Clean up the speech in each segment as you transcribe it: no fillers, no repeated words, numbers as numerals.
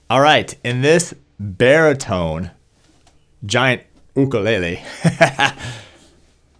All right, in this baritone giant ukulele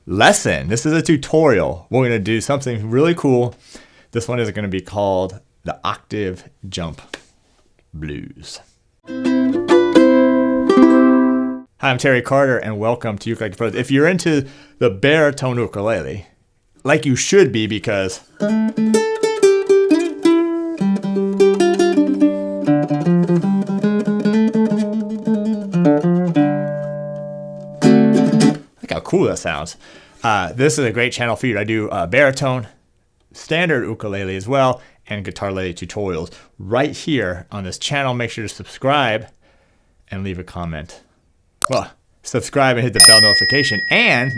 lesson, this is a tutorial. We're going to do something really cool. This one is going to be called the Octave Jump Blues. Hi, I'm Terry Carter, and welcome to Ukulele Octave. If you're into the baritone ukulele, like you should be, because look how cool that sounds. This is a great channel for you. I do baritone, standard ukulele as well, and guitarlele tutorials right here on this channel. Make sure to subscribe and leave a comment. Well, subscribe and hit the bell notification. And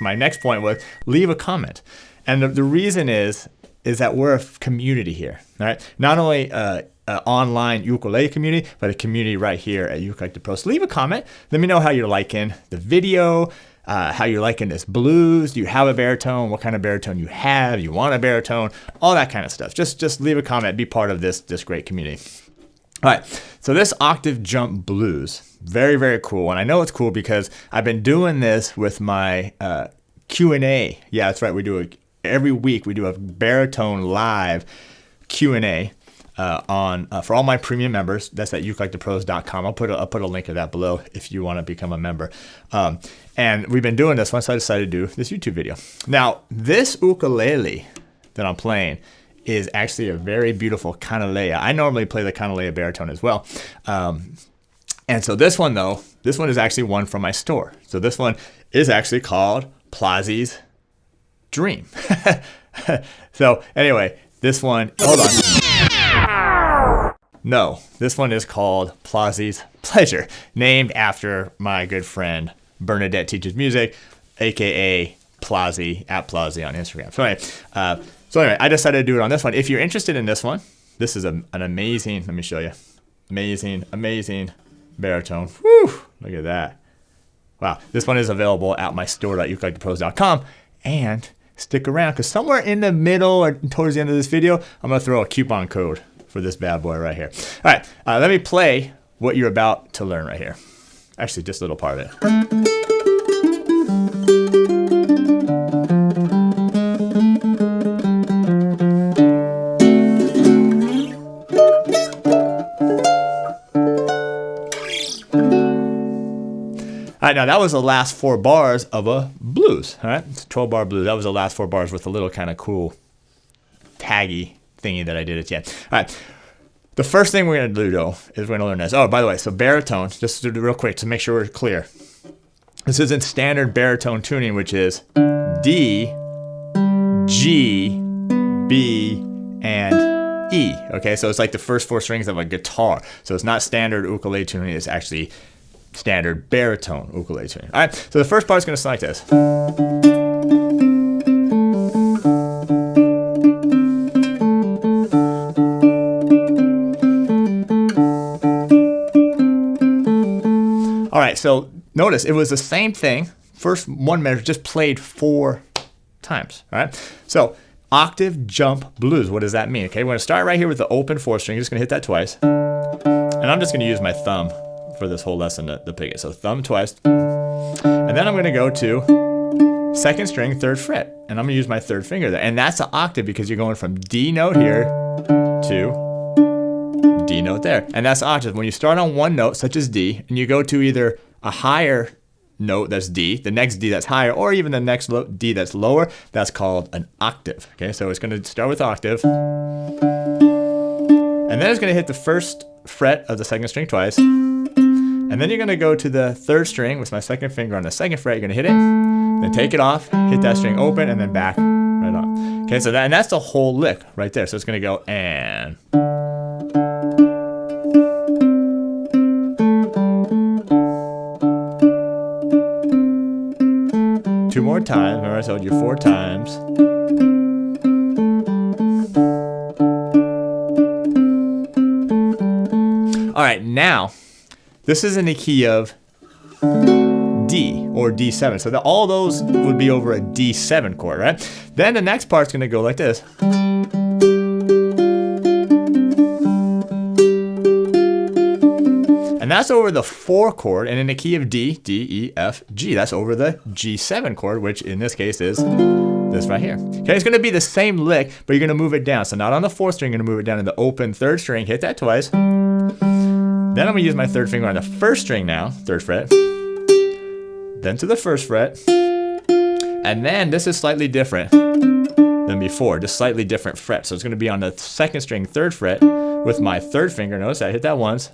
my next point was leave a comment. And the reason is that we're a community here. All right, not only an online ukulele community, but a community right here at ukelikethepros. Leave a comment. Let me know how you're liking the video. How you're liking this blues. Do you have a baritone? What kind of baritone you have? You want a baritone? All that kind of stuff. Just leave a comment. Be part of this great community. All right. So this octave jump blues, very, very cool. And I know it's cool because I've been doing this with my Q&A. Yeah, that's right. Every week we do a baritone live Q&A. For all my premium members. That's at ukelikethepros.com. I'll put a link of that below if you want to become a member. And we've been doing this once I decided to do this YouTube video. Now, this ukulele that I'm playing is actually a very beautiful Guitarlele. I normally play the Guitarlele baritone as well. And so this one is actually one from my store. So this one is actually called Plazzi's Dream. So anyway, this one, hold on. No, this one is called Plazzi's Pleasure, named after my good friend Bernadette Teaches Music, aka Plazzi, at Plazzi on Instagram. So anyway, I decided to do it on this one. If you're interested in this one, this is an amazing, let me show you, amazing baritone. Whew, look at that. Wow, this one is available at my store at ukelikethepros.com. And stick around, because somewhere in the middle or towards the end of this video, I'm going to throw a coupon code for this bad boy right here. All right, let me play what you're about to learn right here. Actually, just a little part of it. All right, now that was the last 4 bars of a blues. All right, it's a 12-bar blues. That was the last 4 bars with a little kind of cool taggy thingy that I did at the end. All right, the first thing we're going to do, though, is we're going to learn this. Oh, by the way, so baritone, just to do real quick to make sure we're clear. This is in standard baritone tuning, which is D, G, B, and E. Okay, so it's like the first 4 strings of a guitar. So it's not standard ukulele tuning. It's actually standard baritone ukulele tuning. All right, so the first part is going to sound like this. All right, so notice it was the same thing. First one measure just played 4 times. All right, so octave jump blues. What does that mean? Okay, we're going to start right here with the open 4 string. You're just going to hit that twice, and I'm just going to use my thumb for this whole lesson to pick it. So thumb twice, and then I'm going to go to 2nd string, 3rd fret, and I'm going to use my 3rd finger there. And that's an octave because you're going from D note here to D note there, and that's octave. When you start on one note, such as D, and you go to either a higher note, that's D, the next D that's higher, or even the next D that's lower, that's called an octave. Okay, so it's going to start with octave, and then it's going to hit the 1st fret of the 2nd string twice, and then you're going to go to the 3rd string with my 2nd finger on the 2nd fret. You're going to hit it, then take it off, hit that string open, and then back right on. Okay, so that's the whole lick right there. So it's going to go and. Two more times. Remember I told you 4 times. All right, now this is in the key of D or D7. So all those would be over a D7 chord, right? Then the next part's going to go like this. And that's over the 4 chord, and in the key of D, D, E, F, G. That's over the G7 chord, which in this case is this right here. Okay, it's going to be the same lick, but you're going to move it down. So not on the 4th string, you're going to move it down in the open 3rd string, hit that twice. Then I'm going to use my 3rd finger on the 1st string now, 3rd fret. Then to the 1st fret. And then this is slightly different than before, just slightly different fret. So it's going to be on the 2nd string, 3rd fret with my 3rd finger. Notice I hit that once.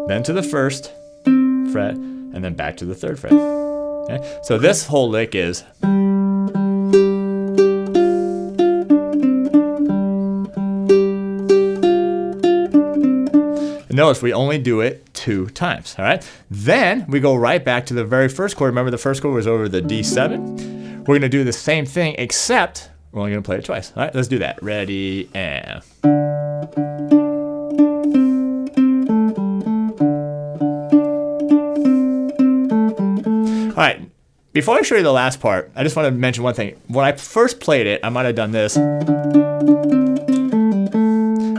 Then to the 1st fret, and then back to the 3rd fret. Okay? So this whole lick is. Notice we only do it 2 times, all right? Then we go right back to the very first chord. Remember the first chord was over the D7? We're gonna do the same thing, except we're only gonna play it twice. All right, let's do that. Ready, and. All right, before I show you the last part, I just want to mention one thing. When I first played it, I might have done this. I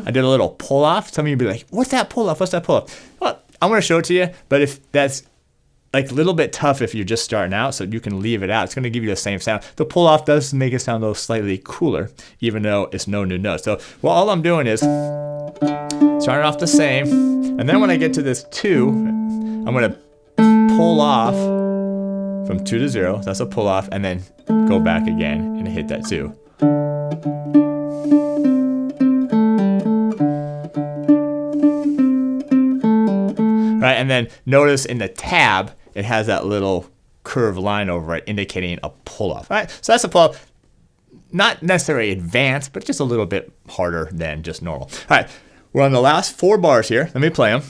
did a little pull off. Some of you would be like, what's that pull off? What's that pull off? Well, I'm going to show it to you, but if that's like a little bit tough if you're just starting out, so you can leave it out. It's going to give you the same sound. The pull off does make it sound a little slightly cooler, even though it's no new notes. So well, all I'm doing is starting off the same, and then when I get to this 2, I'm going to pull off from 2 to 0. That's a pull off, and then go back again and hit that 2. Right, and then notice in the tab, it has that little curved line over it indicating a pull-off. All right, so that's a pull-off. Not necessarily advanced, but just a little bit harder than just normal. All right, we're on the last 4 bars here. Let me play them.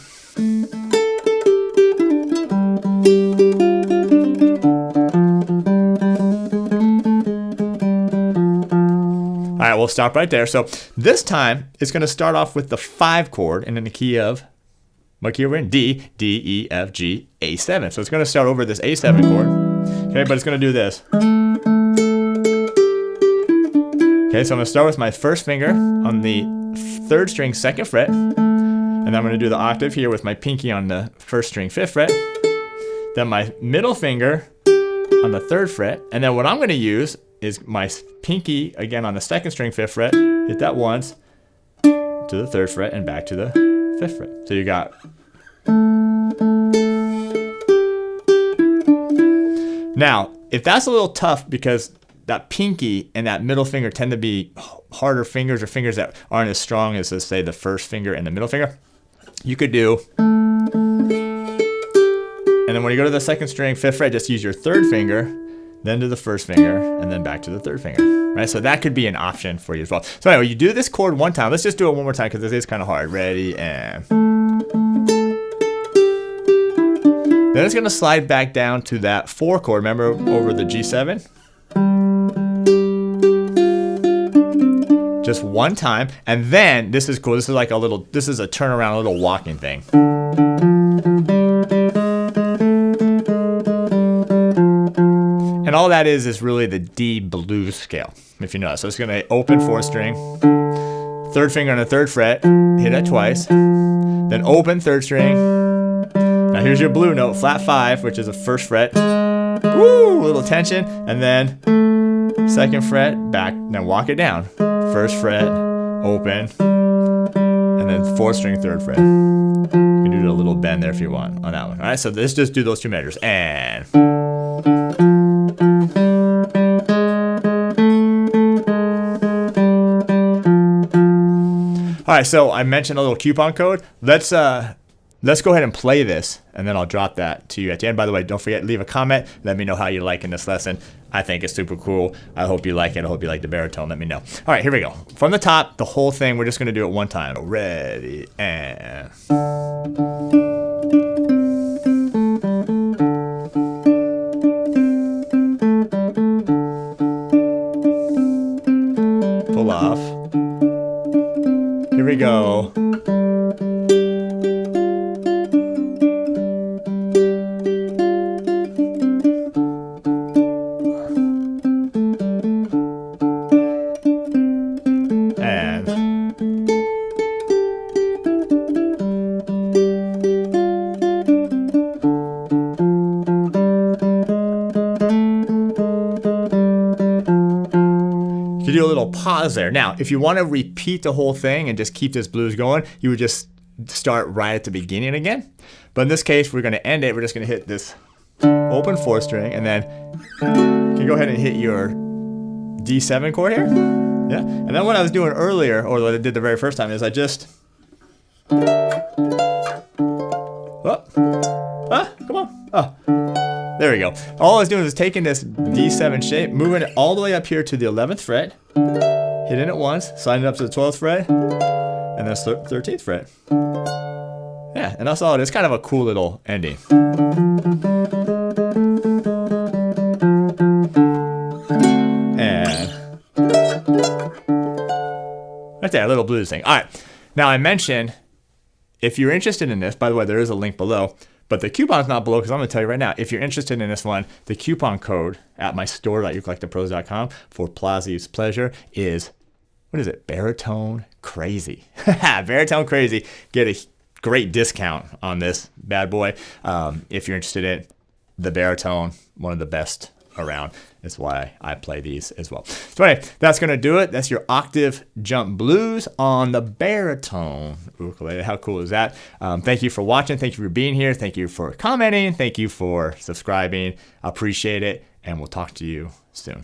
All right, we'll stop right there. So this time, it's going to start off with the 5 chord and in the key of. What key are we in? D, D, E, F, G, A7. So it's going to start over this A7 chord. Okay, but it's going to do this. Okay, so I'm going to start with my 1st finger on the 3rd string, 2nd fret. And I'm going to do the octave here with my pinky on the 1st string, 5th fret. Then my middle finger on the 3rd fret. And then what I'm going to use is my pinky again on the 2nd string, 5th fret. Hit that once to the 3rd fret and back to the 5th fret. So you got. Now, if that's a little tough because that pinky and that middle finger tend to be harder fingers or fingers that aren't as strong as, let's say, the 1st finger and the middle finger, you could do. And then when you go to the 2nd string, 5th fret, just use your 3rd finger, then to the 1st finger, and then back to the 3rd finger. Right? So that could be an option for you as well. So anyway, you do this chord one time. Let's just do it one more time because this is kind of hard. Ready, and. Then it's going to slide back down to that 4 chord. Remember over the G7? Just one time. And then, this is cool. This is like a little, this is a turnaround, a little walking thing. And all that is really the D blues scale, if you know. So it's going to open 4th string, 3rd finger on the 3rd fret, hit it twice, then open 3rd string. Now here's your blue note, flat 5, which is the 1st fret. Woo, little tension, and then 2nd fret, back, then walk it down. 1st fret, open, and then 4th string, 3rd fret. You can do a little bend there if you want on that one. All right, so let's just do those 2 measures, and. All right, so I mentioned a little coupon code. Let's go ahead and play this, and then I'll drop that to you at the end. By the way, don't forget, leave a comment. Let me know how you're liking this lesson. I think it's super cool. I hope you like it. I hope you like the baritone. Let me know. All right, here we go. From the top, the whole thing, we're just going to do it one time. Ready, and. Pull off. Here we go. pause there. Now, if you want to repeat the whole thing and just keep this blues going, you would just start right at the beginning again. But in this case, we're going to end it. We're just going to hit this open 4th string, and then you can go ahead and hit your D7 chord here. Yeah. And then what I was doing earlier, or what I did the very first time, is I just come on. Oh. There we go. All I was doing is taking this D7 shape, moving it all the way up here to the 11th fret, hitting it once, sliding it up to the 12th fret, and then 13th fret. Yeah, and that's all it is. It's kind of a cool little ending. And right there, a little blues thing. All right. Now I mentioned, if you're interested in this, by the way, there is a link below. But the coupon's not below because I'm going to tell you right now, if you're interested in this one, the coupon code at my store.ukelikethepros.com for Plazi's Pleasure is, what is it? Baritone Crazy. Baritone Crazy. Get a great discount on this bad boy. If you're interested in the baritone, one of the best around. That's why I play these as well. So anyway, that's going to do it. That's your octave jump blues on the baritone ukulele. How cool is that? Thank you for watching. Thank you for being here. Thank you for commenting. Thank you for subscribing. I appreciate it. And we'll talk to you soon.